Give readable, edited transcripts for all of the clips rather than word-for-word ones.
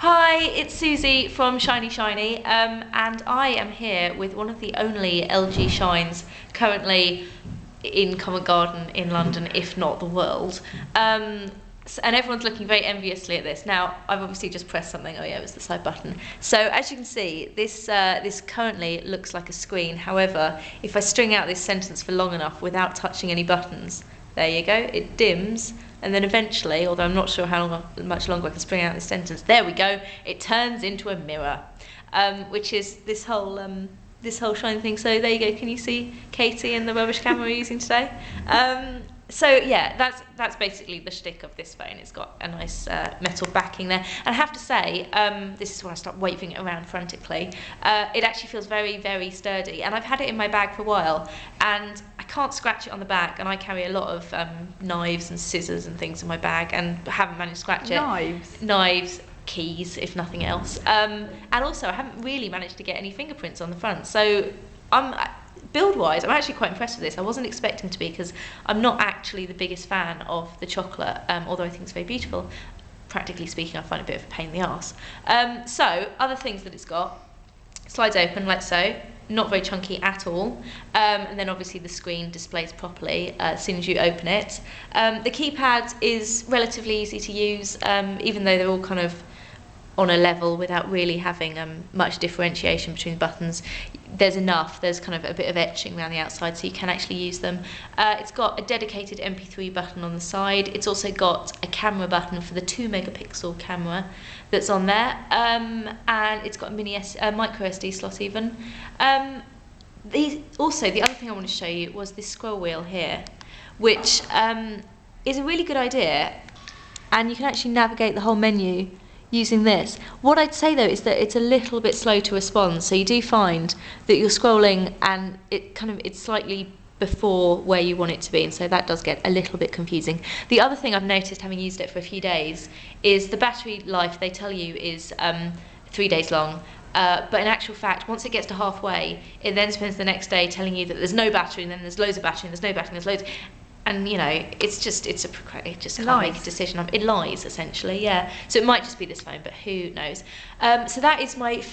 Hi, it's Susie from Shiny Shiny, and I am here with one of the only LG Shines currently in Covent Garden in London, if not the world. And everyone's looking very enviously at this. Now, I've obviously just pressed something. Oh yeah, it was the side button. So as you can see, this currently looks like a screen. However, if I string out this sentence for long enough without touching any buttons, there you go, it dims. And then eventually, although I'm not sure much longer I can string out this sentence, there we go, it turns into a mirror, which is this whole shine thing. So there you go, can you see Katie and the rubbish camera we're using today? So yeah, that's basically the shtick of this phone. It's got a nice metal backing there. And I have to say, this is when I start waving it around frantically, it actually feels very, very sturdy. And I've had it in my bag for a while, and I can't scratch it on the back, and I carry a lot of knives and scissors and things in my bag, and haven't managed to scratch it. Knives, keys, if nothing else. And also, I haven't really managed to get any fingerprints on the front. So build-wise, I'm actually quite impressed with this. I wasn't expecting to be, because I'm not actually the biggest fan of the chocolate, although I think it's very beautiful. Practically speaking, I find it a bit of a pain in the arse. So, other things that it's got: slides open like so, not very chunky at all, and then obviously the screen displays properly as soon as you open it. The keypad is relatively easy to use, even though they're all kind of on a level without really having much differentiation between the buttons. There's kind of a bit of etching around the outside, so you can actually use them. It's got a dedicated MP3 button on the side. It's also got a camera button for the 2 megapixel camera that's on there, and it's got a micro SD slot even. Also, the other thing I want to show you was this scroll wheel here, which is a really good idea, and you can actually navigate the whole menu using this. What I'd say though is that it's a little bit slow to respond, so you do find that you're scrolling and it's slightly before where you want it to be, and so that does get a little bit confusing. The other thing I've noticed, having used it for a few days, is the battery life they tell you is 3 days long. But in actual fact, once it gets to halfway, it then spends the next day telling you that there's no battery, and then there's loads of battery, and there's no battery, and there's loads. And it just can't make a decision. It lies, essentially, yeah. So it might just be this phone, but who knows? So that is my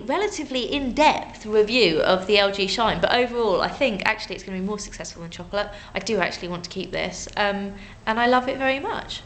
relatively in-depth review of the LG Shine. But overall, I think actually it's going to be more successful than chocolate. I do actually want to keep this, and I love it very much.